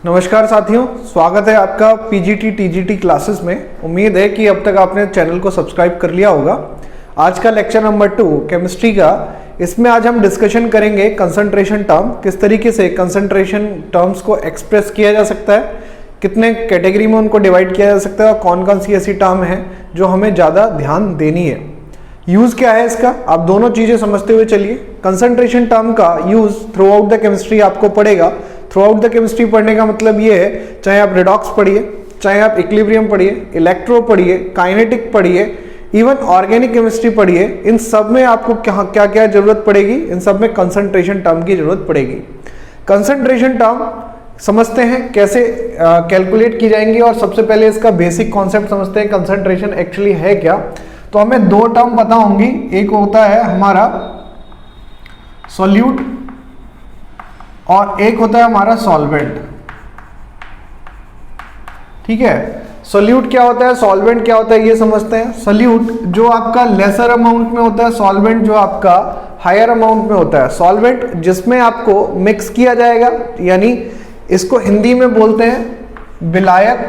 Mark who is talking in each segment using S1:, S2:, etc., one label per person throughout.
S1: नमस्कार साथियों, स्वागत है आपका पीजीटी टीजीटी क्लासेस में। उम्मीद है कि अब तक आपने चैनल को सब्सक्राइब कर लिया होगा। आज का लेक्चर नंबर 2 केमिस्ट्री का, इसमें आज हम डिस्कशन करेंगे कंसंट्रेशन टर्म। किस तरीके से कंसंट्रेशन टर्म्स को एक्सप्रेस किया जा सकता है, कितने कैटेगरी में उनको डिवाइड किया जा सकता है और कौन कौन सी ऐसी टर्म है जो हमें ज़्यादा ध्यान देनी है। यूज़ क्या है इसका, आप दोनों चीज़ें समझते हुए चलिए। कंसंट्रेशन टर्म का use through out the chemistry आपको पड़ेगा। थ्रू आउट द केमिस्ट्री पढ़ने का मतलब ये है, चाहे आप रिडॉक्स पढ़िए, चाहे आप इक्विलिब्रियम पढ़िए, इलेक्ट्रो पढ़िए, काइनेटिक पढ़िए, इवन ऑर्गेनिक केमिस्ट्री पढ़िए, इन सब में आपको क्या क्या जरूरत पड़ेगी, इन सब में कंसंट्रेशन टर्म की जरूरत पड़ेगी। कंसंट्रेशन टर्म समझते हैं कैसे कैलकुलेट की जाएंगी, और सबसे पहले इसका बेसिक कॉन्सेप्ट समझते हैं कंसंट्रेशन एक्चुअली है क्या। तो हमें दो टर्म पता होंगी, एक होता है हमारा सॉल्यूट और एक होता है हमारा सॉल्वेंट। ठीक है, सॉल्यूट क्या होता है, सॉल्वेंट क्या होता है, ये समझते हैं। सॉल्यूट जो आपका लेसर अमाउंट में होता है, सॉल्वेंट जो आपका हायर अमाउंट में होता है। सॉल्वेंट जिसमें आपको मिक्स किया जाएगा, यानी इसको हिंदी में बोलते हैं विलायक।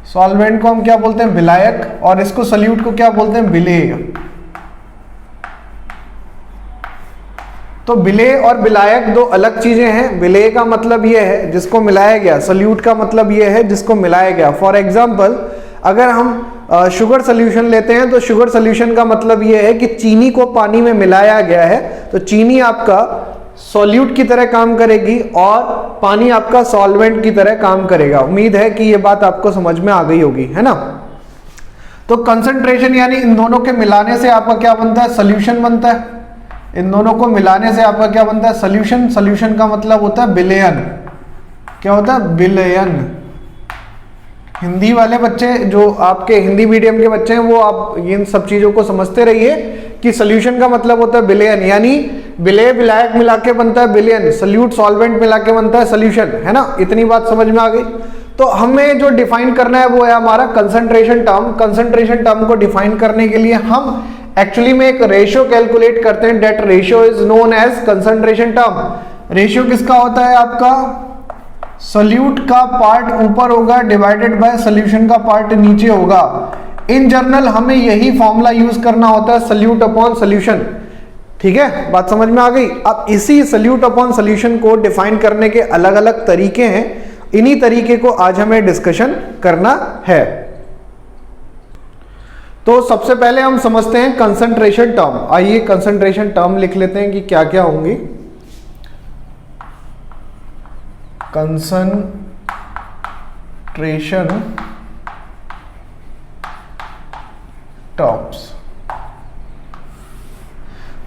S1: सॉल्वेंट को हम क्या बोलते हैं, विलायक, और इसको सॉल्यूट को क्या बोलते हैं, विलेय। तो विलेय और विलायक दो अलग चीजें हैं। विलेय का मतलब यह है जिसको मिलाया गया, सॉल्यूट का मतलब यह है जिसको मिलाया गया। फॉर एग्जांपल, अगर हम शुगर सोल्यूशन लेते हैं तो शुगर सोल्यूशन का मतलब यह है कि चीनी को पानी में मिलाया गया है, तो चीनी आपका सॉल्यूट की तरह काम करेगी और पानी आपका सॉल्वेंट की तरह काम करेगा। उम्मीद है कि यह बात आपको समझ में आ गई होगी, है ना। तो कंसंट्रेशन यानी इन दोनों के मिलाने से आपका क्या बनता है, सोल्यूशन बनता है। इन दोनों को मिलाने से आपका क्या बनता है, सोल्यूशन। सोल्यूशन का मतलब होता है विलयन। क्या होता है, विलयन। हिंदी वाले बच्चे जो आपके हिंदी मीडियम के बच्चे हैं, वो आप इन सब चीजों को समझते रहिए कि सोल्यूशन का मतलब होता है विलयन, यानी विलेय विलायक मिला के बनता है विलयन, सॉल्यूट सॉल्वेंट मिला के बनता है सोल्यूशन, है ना। इतनी बात समझ में आ गई। तो हमें जो डिफाइन करना है वो है हमारा कंसंट्रेशन टर्म। कंसंट्रेशन टर्म को डिफाइन करने के लिए हम एक्चुअली में एक रेशियो कैलकुलेट करते हैं। That ratio is known as concentration term. Ratio किसका होता है, आपका सॉल्यूट का पार्ट ऊपर होगा डिवाइडेड बाय सॉल्यूशन का पार्ट नीचे होगा। इन जनरल हमें यही फॉर्मूला यूज करना होता है, सॉल्यूट अपॉन सॉल्यूशन। ठीक है, बात समझ में आ गई। अब इसी सॉल्यूट अपॉन सॉल्यूशन को डिफाइन करने के अलग अलग तरीके हैं, इन्हीं तरीके को आज हमें डिस्कशन करना है। तो सबसे पहले हम समझते हैं कंसंट्रेशन टर्म। आइए कंसंट्रेशन टर्म लिख लेते हैं कि क्या क्या होंगी। Concentration terms.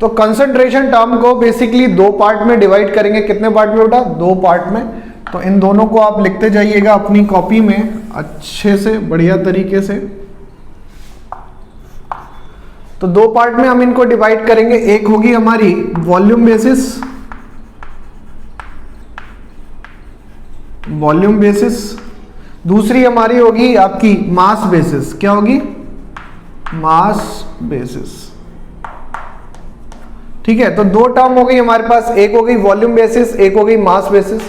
S1: तो कंसंट्रेशन टर्म को बेसिकली दो पार्ट में डिवाइड करेंगे। कितने पार्ट में बेटा, दो पार्ट में। तो इन दोनों को आप लिखते जाइएगा अपनी कॉपी में अच्छे से, बढ़िया तरीके से। तो दो पार्ट में हम इनको डिवाइड करेंगे। एक होगी हमारी वॉल्यूम बेसिस, वॉल्यूम बेसिस। दूसरी हमारी होगी आपकी मास बेसिस। क्या होगी, मास बेसिस। ठीक है, तो दो टर्म हो गई हमारे पास, एक हो गई वॉल्यूम बेसिस, एक हो गई मास बेसिस।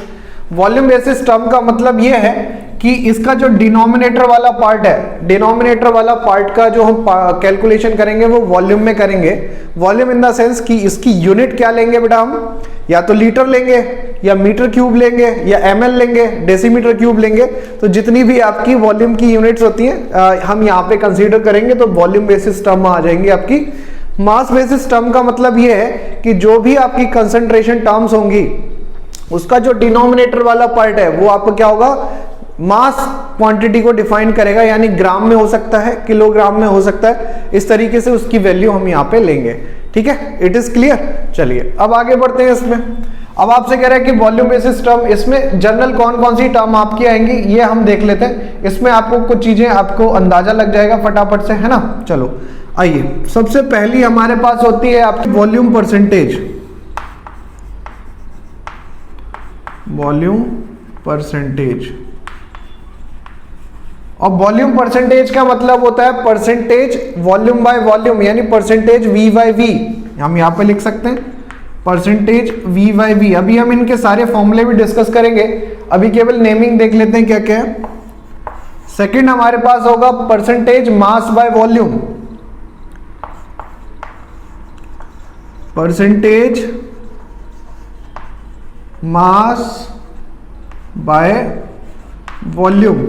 S1: वॉल्यूम बेसिस टर्म का मतलब यह है कि इसका जो डिनोमिनेटर वाला पार्ट है, डिनोमिनेटर वाला पार्ट का जो हम कैलकुलेशन करेंगे वो वॉल्यूम में करेंगे। वॉल्यूम इन द सेंस कि इसकी यूनिट क्या लेंगे बेटा, हम या तो लीटर लेंगे, या मीटर क्यूब लेंगे, या ml लेंगे, डेसीमीटर क्यूब लेंगे। तो जितनी भी आपकी वॉल्यूम की यूनिट्स होती हैं हम यहाँ पे कंसीडर करेंगे, तो वॉल्यूम बेसिस टर्म आ जाएंगी आपकी। मास बेसिस टर्म का मतलब ये है कि जो भी आपकी कंसंट्रेशन टर्म्स होंगी उसका जो डिनोमिनेटर वाला पार्ट है वो आपको क्या होगा, मास क्वांटिटी को डिफाइन करेगा, यानी ग्राम में हो सकता है, किलोग्राम में हो सकता है। इस तरीके से उसकी वैल्यू हम यहाँ पे लेंगे। ठीक है, इट इज क्लियर। चलिए अब आगे बढ़ते हैं इसमें। अब आपसे कह रहा है कि वॉल्यूम बेसिस टर्म, इसमें जनरल कौन कौन सी टर्म आपकी आएंगी ये हम देख लेते हैं। इसमें आपको कुछ चीजें आपको अंदाजा लग जाएगा फटाफट से, है ना। चलो आइए, सबसे पहली हमारे पास होती है आपकी वॉल्यूम परसेंटेज। वॉल्यूम परसेंटेज, और वॉल्यूम परसेंटेज का मतलब होता है परसेंटेज वॉल्यूम बाय वॉल्यूम, यानी परसेंटेज V बाय V। हम यहां पे लिख सकते हैं परसेंटेज V बाई V। अभी हम इनके सारे फॉर्मूले भी डिस्कस करेंगे, अभी केवल नेमिंग देख लेते हैं क्या क्या है। सेकंड हमारे पास होगा percentage mass by volume, percentage mass by volume,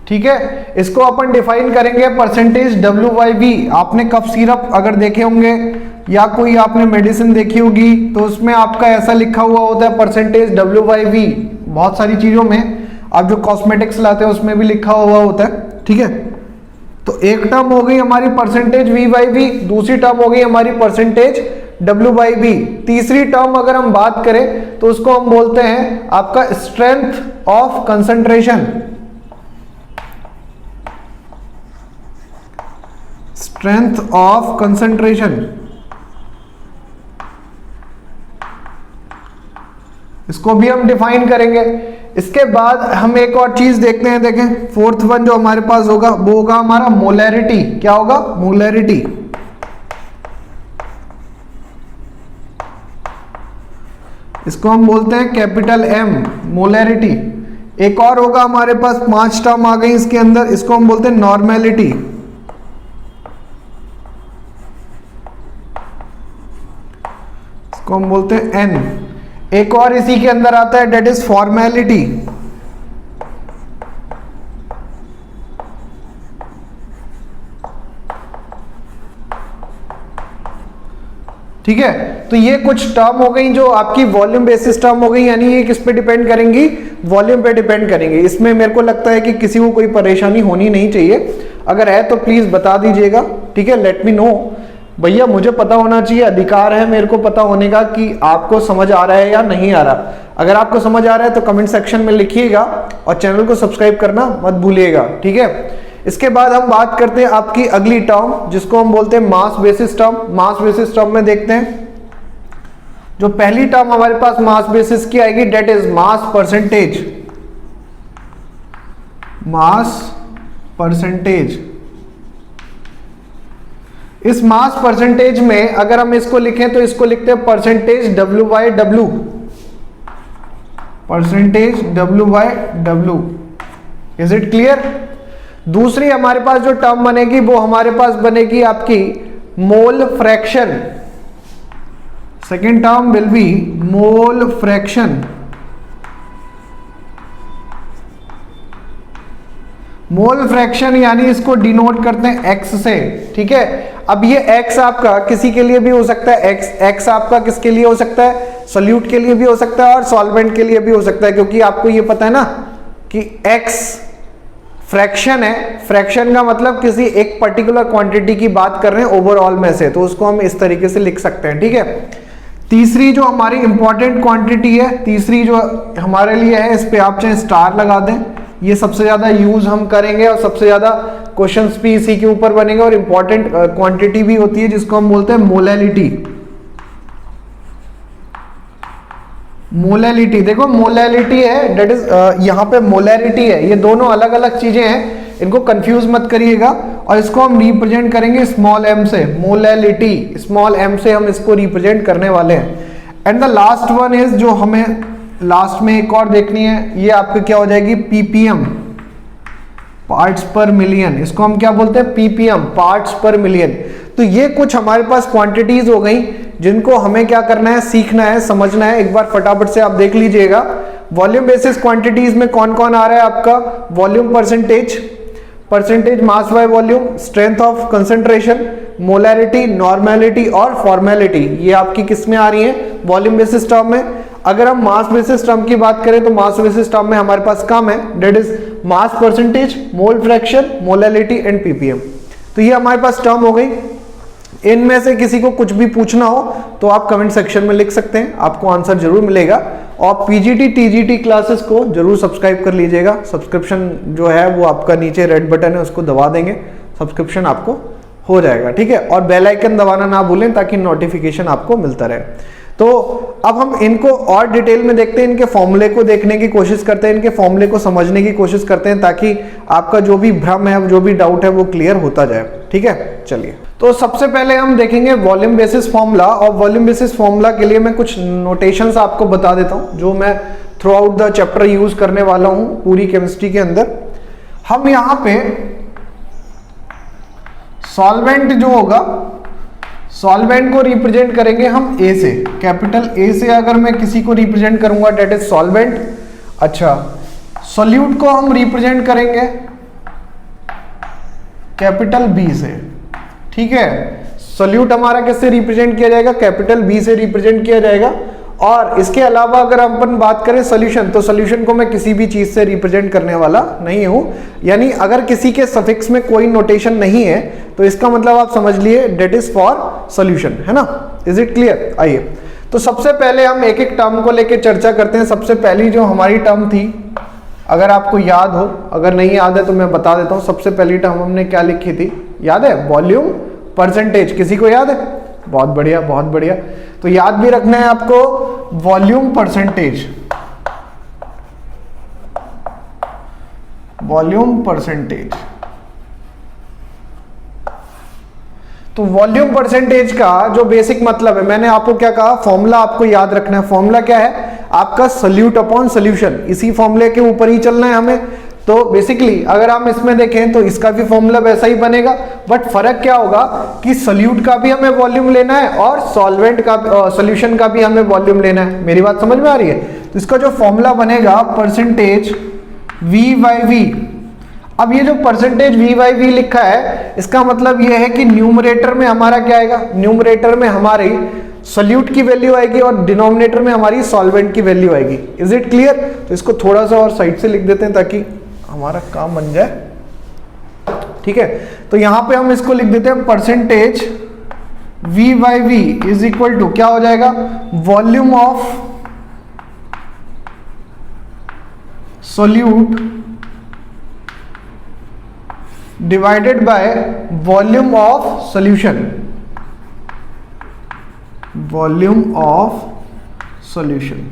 S1: ठीक है। इसको अपन डिफाइन करेंगे परसेंटेज W बाई V। आपने कफ सिरप अगर देखे होंगे या कोई आपने मेडिसिन देखी होगी तो उसमें आपका ऐसा लिखा हुआ होता है परसेंटेज W बाई V। बहुत सारी चीजों में आप जो कॉस्मेटिक्स लाते हैं उसमें भी लिखा हुआ होता है, ठीक है। तो एक टर्म हो गई हमारी परसेंटेज V बाई V, दूसरी टर्म हो गई हमारी परसेंटेज W बाई V। तीसरी टर्म अगर हम बात करें तो उसको हम बोलते हैं आपका strength of concentration, strength of concentration. इसको भी हम डिफाइन करेंगे। इसके बाद हम एक और चीज देखते हैं, देखें फोर्थ वन जो हमारे पास होगा वो होगा हमारा मोलैरिटी। क्या होगा? मोलैरिटी। इसको हम बोलते हैं कैपिटल M, मोलैरिटी। एक और होगा हमारे पास, 5 टर्म आ गई इसके अंदर, इसको हम बोलते हैं नॉर्मेलिटी। इसको हम बोलते हैं N। एक और इसी के अंदर आता है डेट इज फॉर्मेलिटी। ठीक है, तो ये कुछ टर्म हो गई जो आपकी वॉल्यूम बेसिस टर्म हो गई, यानी ये किस पे डिपेंड करेंगी? वॉल्यूम पे डिपेंड करेंगे। इसमें मेरे को लगता है कि किसी को कोई परेशानी होनी नहीं चाहिए, अगर है तो प्लीज बता दीजिएगा, ठीक है। लेट मी नो भैया, मुझे पता होना चाहिए, अधिकार है मेरे को पता होने का कि आपको समझ आ रहा है या नहीं आ रहा। अगर आपको समझ आ रहा है तो कमेंट सेक्शन में लिखिएगा और चैनल को सब्सक्राइब करना मत भूलिएगा, ठीक है। इसके बाद हम बात करते हैं आपकी अगली टर्म जिसको हम बोलते हैं मास बेसिस टर्म। मास बेसिस टर्म में देखते हैं जो पहली टर्म हमारे पास मास बेसिस की आएगी that is mass percentage, mass percentage. इस मास परसेंटेज में अगर हम इसको लिखें तो इसको लिखते हैं percentage W by W, percentage W by W। Is it clear? दूसरी हमारे पास जो टर्म बनेगी वो हमारे पास बनेगी आपकी mole fraction. Second term will be mole fraction. Mole fraction यानी इसको डिनोट करते हैं x से, ठीक है। अब ये x आपका किसी के लिए भी हो सकता है, x आपका किसके लिए हो सकता है? सोल्यूट के लिए भी हो सकता है और सॉल्वेंट के लिए भी हो सकता है, क्योंकि आपको ये पता है ना कि x फ्रैक्शन है। फ्रैक्शन का मतलब किसी एक पर्टिकुलर क्वांटिटी की बात कर रहे हैं ओवरऑल में से, तो उसको हम इस तरीके से लिख सकते हैं, ठीक है। तीसरी जो हमारी इंपॉर्टेंट क्वांटिटी है, तीसरी जो हमारे लिए है, इस पे आप चाहे स्टार लगा दें, ये सबसे ज्यादा यूज हम करेंगे और सबसे ज्यादा क्वेश्चंस भी इसी के ऊपर बनेंगे और इंपॉर्टेंट क्वांटिटी भी होती है जिसको हम बोलते हैं मोलैलिटी। मोलैलिटी देखो, मोलैलिटी है डेट इज यहाँ पे मोलैरिटी है, ये दोनों अलग अलग चीजें हैं, इनको कंफ्यूज मत करिएगा। और इसको हम रिप्रेजेंट करेंगे स्मॉल m से, मोलैलिटी स्मॉल m से हम इसको रिप्रेजेंट करने वाले हैं। And the last one is जो हमें लास्ट में एक और देखनी है, ये आपकी क्या हो जाएगी? ppm, पार्ट्स पर मिलियन। इसको हम क्या बोलते हैं? ppm, पार्ट्स पर मिलियन। तो ये कुछ हमारे पास क्वांटिटीज हो गई जिनको हमें क्या करना है? सीखना है, समझना है। एक बार फटाफट से आप देख लीजिएगा। वॉल्यूम बेसिस क्वांटिटीज में कौन कौन आ रहा है आपका? Volume percentage, percentage mass by volume, strength of concentration, molarity, normality और फॉर्मेलिटी। ये आपकी किस में आ रही है? वॉल्यूम बेसिस टर्म में। अगर हम मास बेसिस टर्म की बात करें तो मास बेसिस टर्म में हमारे पास कम है, that is mass percentage, mole fraction, molality and ppm। तो ये हमारे पास टर्म हो गई। इनमें से किसी को कुछ भी पूछना हो तो आप कमेंट सेक्शन में लिख सकते हैं, आपको आंसर जरूर मिलेगा। और पीजीटी टीजीटी क्लासेस को जरूर सब्सक्राइब कर लीजिएगा। सब्सक्रिप्शन जो है वो आपका नीचे रेड बटन है, उसको दबा देंगे, सब्सक्रिप्शन आपको हो जाएगा, ठीक है। और बेल आइकन दबाना ना भूलें ताकि नोटिफिकेशन आपको मिलता रहे। तो अब हम इनको और डिटेल में देखते हैं, इनके फॉर्मूले को देखने की कोशिश करते हैं, इनके फॉर्मूले को समझने की कोशिश करते हैं, ताकि आपका जो भी भ्रम है, जो भी डाउट है, वो क्लियर होता जाए। ठीक है, चलिए। तो सबसे पहले हम देखेंगे वॉल्यूम बेसिस फॉर्मूला, और वॉल्यूम बेसिस फॉर्मूला के लिए मैं कुछ नोटेशंस आपको बता देता हूं जो मैं through out the chapter use करने वाला हूं पूरी केमिस्ट्री के अंदर। हम यहां पे सॉल्वेंट जो होगा, सॉल्वेंट को रिप्रेजेंट करेंगे हम ए से, कैपिटल ए से अगर मैं किसी को रिप्रेजेंट करूंगा डेट इज सॉल्वेंट। अच्छा, सॉल्यूट को हम रिप्रेजेंट करेंगे कैपिटल बी से। ठीक है, सॉल्यूट हमारा किससे रिप्रेजेंट किया जाएगा? कैपिटल बी से रिप्रेजेंट किया जाएगा। और इसके अलावा अगर हम अपन बात करें सॉल्यूशन, तो सॉल्यूशन को मैं किसी भी चीज से रिप्रेजेंट करने वाला नहीं हूं। यानी अगर किसी के सफिक्स में कोई नोटेशन नहीं है तो इसका मतलब आप समझ लिए डेट इज फॉर सॉल्यूशन, है ना? Is it clear? आइए, तो सबसे पहले हम एक एक टर्म को लेकर चर्चा करते हैं। सबसे पहली जो हमारी टर्म थी, अगर आपको याद हो, अगर नहीं याद है तो मैं बता देता हूं। सबसे पहली टर्म हमने क्या लिखी थी, याद है? Volume percentage. किसी को याद है? बहुत बढ़िया, बहुत बढ़िया। तो याद भी रखना है आपको वॉल्यूम परसेंटेज, वॉल्यूम परसेंटेज। तो वॉल्यूम परसेंटेज का जो बेसिक मतलब है, मैंने आपको क्या कहा, फॉर्मूला आपको याद रखना है। फॉर्मूला क्या है आपका? Solute upon solution. इसी फॉर्मूले के ऊपर ही चलना है हमें। तो बेसिकली अगर हम इसमें देखें तो इसका भी फॉर्मूला वैसा ही बनेगा, बट फर्क क्या होगा कि सॉल्यूट का भी हमें वॉल्यूम लेना है और सॉल्वेंट का, सॉल्यूशन का भी हमें वॉल्यूम लेना है। मेरी बात समझ में आ रही है? तो इसका जो फॉर्मूला बनेगा परसेंटेज वी बाई वी। अब ये जो परसेंटेज वी बाई वी लिखा है, इसका मतलब ये है कि न्यूमरेटर में हमारा क्या आएगा? न्यूमरेटर में हमारी सॉल्यूट की वैल्यू आएगी और डिनोमिनेटर में हमारी सॉल्वेंट की वैल्यू आएगी। Is it clear? तो इसको थोड़ा सा और साइड से लिख देते हैं ताकि हमारा काम बन जाए। ठीक है, तो यहां पे हम इसको लिख देते हैं percentage v by V is equal to क्या हो जाएगा? Volume of solute divided by volume of solution, volume of solution.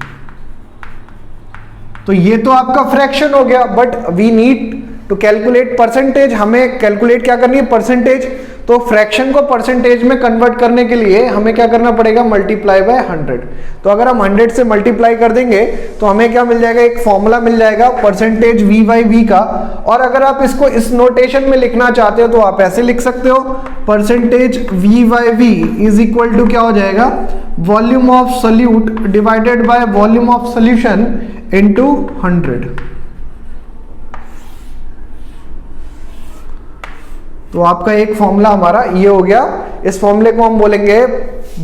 S1: तो ये तो आपका फ्रैक्शन हो गया, but we need to calculate percentage. हमें कैलकुलेट क्या करनी है? परसेंटेज। तो फ्रैक्शन को परसेंटेज में कन्वर्ट करने के लिए हमें क्या करना पड़ेगा? Multiply by 100। तो अगर हम 100 से मल्टीप्लाई कर देंगे तो हमें क्या मिल जाएगा? एक फॉर्मूला मिल जाएगा परसेंटेज वी बाई वी का। और अगर आप इसको इस नोटेशन में लिखना चाहते हो तो आप ऐसे लिख सकते हो, percentage V by V is equal to क्या हो जाएगा? Volume of solute divided by volume of solution into 100। तो आपका एक फॉर्मूला हमारा ये हो गया। इस फॉर्मूले को हम बोलेंगे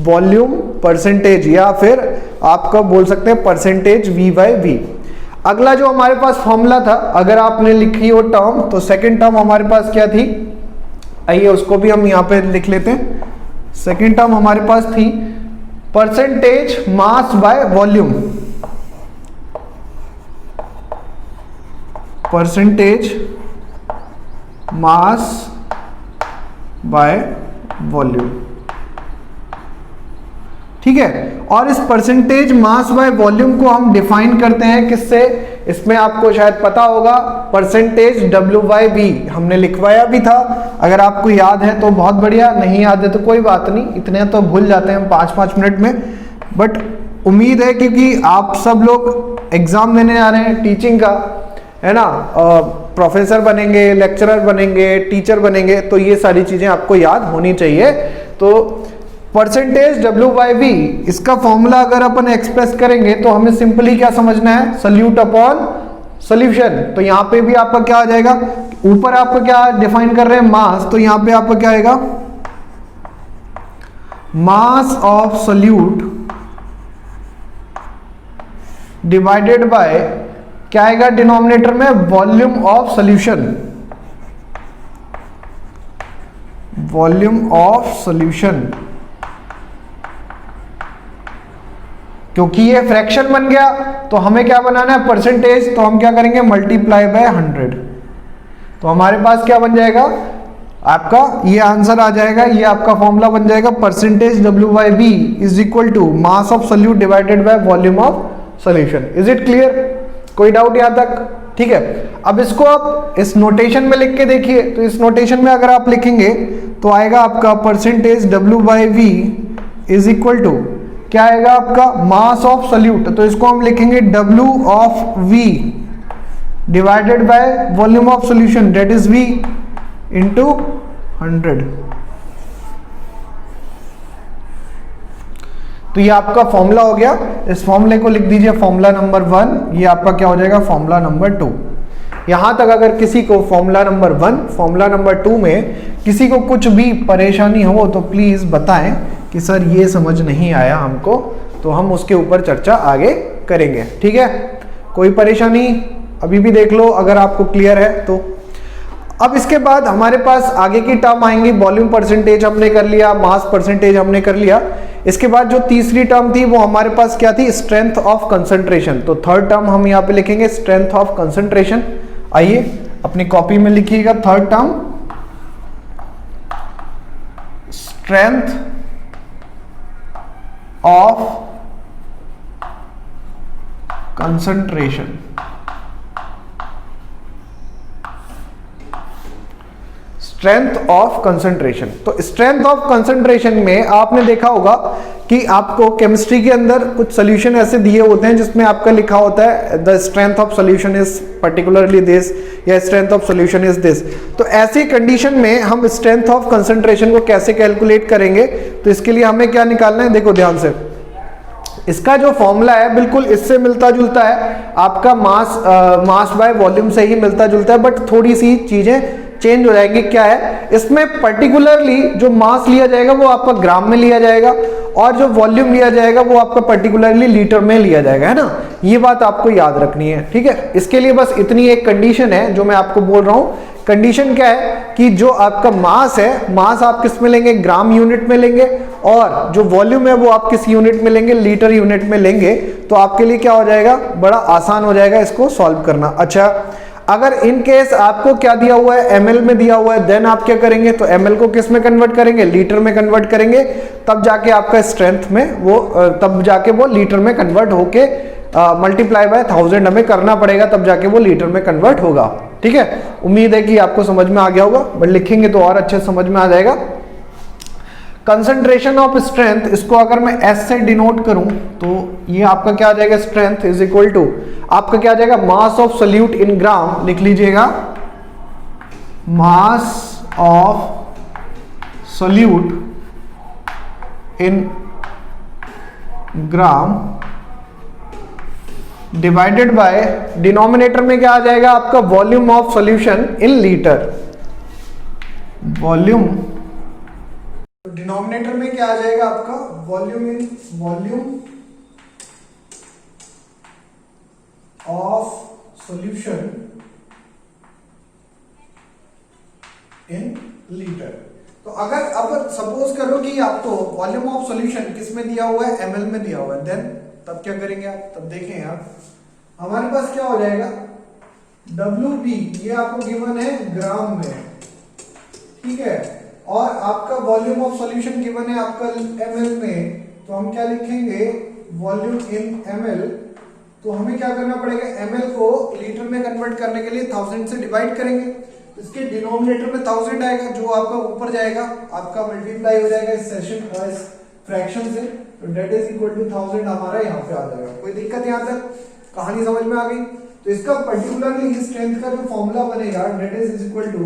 S1: वॉल्यूम परसेंटेज, या फिर आपका बोल सकते हैं परसेंटेज वी बाई वी। अगला जो हमारे पास फॉर्मूला था, अगर आपने लिखी हो टर्म, तो सेकंड टर्म हमारे पास क्या थी? आइए उसको भी हम यहां पे लिख लेते हैं। सेकंड टर्म हमारे पास थी percentage mass by volume, percentage mass by volume. ठीक है, और इस परसेंटेज मास बाय वॉल्यूम को हम डिफाइन करते हैं किससे? इसमें आपको शायद पता होगा, परसेंटेज W बाई V हमने लिखवाया भी था। अगर आपको याद है तो बहुत बढ़िया, नहीं याद है तो कोई बात नहीं, इतने तो भूल जाते हैं हम 5-5 मिनट में। बट उम्मीद है क्योंकि आप सब लोग एग्जाम देने आ रहे हैं टीचिंग का, है ना, प्रोफेसर बनेंगे, लेक्चरर बनेंगे, टीचर बनेंगे, तो ये सारी चीजें आपको याद होनी चाहिए। तो परसेंटेज W बाई V, इसका फॉर्मूला अगर अपन एक्सप्रेस करेंगे तो हमें सिंपली क्या समझना है? Solute upon solution. तो यहां पे भी आपका क्या आ जाएगा? ऊपर आपका क्या डिफाइन कर रहे हैं? मास। तो यहां पे आपका क्या आएगा? Mass of solute divided bye क्या आएगा डिनोमिनेटर में? Volume of solution, volume of solution. क्योंकि ये फ्रैक्शन बन गया तो हमें क्या बनाना है? परसेंटेज। तो हम क्या करेंगे? Multiply by 100। तो हमारे पास क्या बन जाएगा? आपका ये आंसर आ जाएगा, ये आपका फॉर्मूला बन जाएगा percentage W/V is equal to mass of solute divided by volume of solution. Is it clear? कोई डाउट यहां तक? ठीक है, अब इसको आप इस नोटेशन में लिख के देखिए। तो इस नोटेशन में अगर आप लिखेंगे तो आएगा आपका percentage W/V is equal to क्या आएगा आपका मास ऑफ सोल्यूट। तो इसको हम लिखेंगे W/V divided by volume of solution, that is V into 100। तो ये आपका फॉर्मूला हो गया। इस फॉर्मूले को लिख दीजिए फॉर्मूला नंबर 1, ये आपका क्या हो जाएगा फॉर्मूला नंबर 2। यहां तक अगर किसी को फॉर्मूला नंबर 1 फॉर्मूला नंबर 2 में किसी को कुछ भी परेशानी हो तो प्लीज बताएं कि सर ये समझ नहीं आया हमको, तो हम उसके ऊपर चर्चा आगे करेंगे। ठीक है, कोई परेशानी अभी भी देख लो अगर आपको क्लियर है तो। अब इसके बाद हमारे पास आगे की टर्म आएंगी। वॉल्यूम परसेंटेज हमने कर लिया, मास परसेंटेज हमने कर लिया। इसके बाद जो तीसरी टर्म थी वो हमारे पास क्या थी, स्ट्रेंथ ऑफ कंसंट्रेशन। तो थर्ड टर्म हम यहाँ पे लिखेंगे स्ट्रेंथ ऑफ कंसंट्रेशन। आइए अपनी कॉपी में लिखिएगा third term strength of concentration. Strength of concentration. तो स्ट्रेंथ ऑफ कंसंट्रेशन में आपने देखा होगा कि आपको केमिस्ट्री के अंदर कुछ सॉल्यूशन ऐसे दिए होते हैं जिसमें आपका लिखा होता है the strength of solution is particularly this या strength of solution is this. तो ऐसी कंडीशन में हम स्ट्रेंथ ऑफ कंसंट्रेशन को कैसे कैलकुलेट करेंगे, तो इसके लिए हमें क्या निकालना है, देखो ध्यान से। इसका जो फॉर्मूला है बिल्कुल इससे मिलता जुलता है, आपका मास बाय वॉल्यूम से ही मिलता जुलता है, बट थोड़ी सी चीजें चेंज हो जाएंगे। क्या है इसमें, पर्टिकुलरली जो मास लिया जाएगा वो आपका ग्राम में लिया जाएगा और जो वॉल्यूम लिया जाएगा वो आपका पर्टिकुलरली लीटर में लिया जाएगा, है ना। ये बात आपको याद रखनी है। ठीक है, इसके लिए बस इतनी एक कंडीशन है जो मैं आपको बोल रहा हूं। कंडीशन क्या है कि जो आपका मास है, मास आप किस में लेंगे, ग्राम यूनिट में लेंगे, और जो वॉल्यूम है वो आप किस यूनिट में लेंगे, लीटर यूनिट में लेंगे। तो आपके लिए क्या हो जाएगा, बड़ा आसान हो जाएगा इसको सॉल्व करना। अच्छा, अगर इन केस आपको क्या दिया हुआ है, एमएल में दिया हुआ है, देन आप क्या करेंगे, तो एमएल को किस में कन्वर्ट करेंगे, लीटर में कन्वर्ट करेंगे, तब जाके आपका स्ट्रेंथ में वो तब जाके वो लीटर में कन्वर्ट होके मल्टीप्लाई बाय 1000 हमें करना पड़ेगा, तब जाके वो लीटर में कन्वर्ट होगा। ठीक है, उम्मीद है कि आपको समझ में आ गया होगा, बट लिखेंगे तो और अच्छे समझ में आ जाएगा। कंसंट्रेशन ऑफ स्ट्रेंथ, इसको अगर मैं एस से डिनोट करूं तो ये आपका क्या आ जाएगा, स्ट्रेंथ इज इक्वल टू आपका क्या आ जाएगा, मास ऑफ सोल्यूट इन ग्राम। लिख लीजिएगा मास of solute in gram divided by, denominator में क्या आ जाएगा आपका, volume of solution in litre. Volume, denominator में क्या आ जाएगा आपका, volume of solution in litre. तो अगर अब सपोज करो कि आपको वॉल्यूम ऑफ सॉल्यूशन किस में दिया हुआ है, एमएल में दिया हुआ है, देन तब क्या करेंगे आप, तब देखें आप हमारे पास क्या हो जाएगा, WB ये आपको गिवन है ग्राम में, ठीक है, और आपका वॉल्यूम ऑफ सॉल्यूशन गिवन है आपका ml में, तो हम क्या लिखेंगे, वॉल्यूम इन ml। तो हमें क्या करना पड़ेगा, ml को लीटर में कन्वर्ट करने के लिए 1000 से डिवाइड करेंगे, इसके डिनोमिनेटर में 1000 आएगा, जो आपका ऊपर जाएगा आपका मल्टीप्लाई हो जाएगा इस सेशन इस फ्रैक्शन से, तो डेट इज इक्वल टू 1000 हमारा यहाँ पे आ जाएगा। कोई दिक्कत यहाँ तक, कहानी समझ में आ गई। तो इसका पर्टिकुलरली स्ट्रेंथ का जो फॉर्मूला बनेगा, डेट इज इक्वल टू,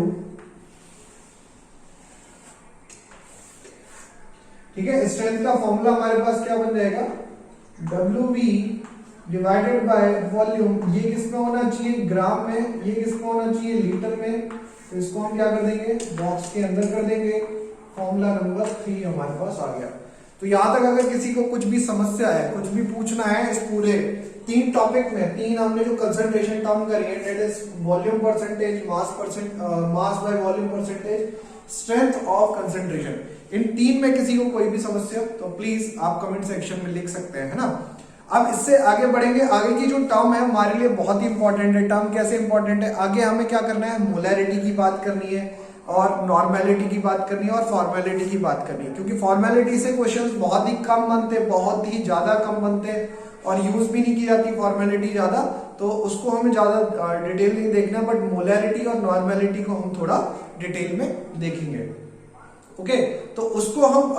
S1: ठीक है, स्ट्रेंथ का फॉर्मूला हमारे पास क्या बन जाएगा, WB डिवाइडेड बाय वॉल्यूम। ये किस में होना चाहिए, ग्राम में, ये किस में होना चाहिए, लीटर में। तो इसको हम क्या कर देंगे, बॉक्स के अंदर कर देंगे। फॉर्मूला नंबर 3 हमारे पास आ गया। तो यहां तक अगर किसी को कुछ भी समस्या है, कुछ भी पूछना है इस पूरे 3 टॉपिक में, 3 हमने जो कंसंट्रेशन टर्म करी है, that is volume percentage, mass by volume percentage, strength of concentration, इन 3 में किसी को कोई भी समस्या तो प्लीज आप कमेंट सेक्शन में लिख सकते हैं, है ना। अब इससे आगे बढ़ेंगे। आगे की जो टर्म है हमारे लिए बहुत ही इंपॉर्टेंट है। टर्म कैसे इंपॉर्टेंट है, आगे हमें क्या करना है, मोलैरिटी की बात करनी है, और नॉर्मेलिटी की बात करनी है और फॉर्मेलिटी की बात करनी है, क्योंकि फॉर्मेलिटी से क्वेश्चंस बहुत ही कम बनते, बहुत ही ज्यादा कम बनते और यूज भी नहीं की जाती फॉर्मेलिटी ज्यादा, तो उसको हमें ज्यादा डिटेल नहीं देखना, बट मोलैरिटी और नॉर्मेलिटी को हम थोड़ा डिटेल में देखेंगे। ओके, तो उसको हम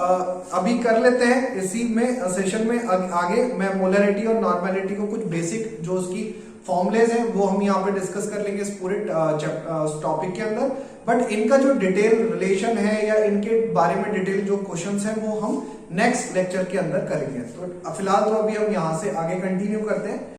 S1: अभी कर लेते हैं इसी में सेशन में। आगे मैं मोलैरिटी और नॉर्मेलिटी को कुछ बेसिक जो उसकी फॉर्मुलेज हैं वो हम यहाँ पे डिस्कस कर लेंगे इस पूरे टॉपिक के अंदर, बट इनका जो डिटेल रिलेशन है या इनके बारे में डिटेल जो क्वेश्चंस हैं वो हम नेक्स्ट लेक्चर के अंदर करेंगे। तो फिलहाल तो अभी हम यहाँ से आगे कंटिन्यू करते हैं।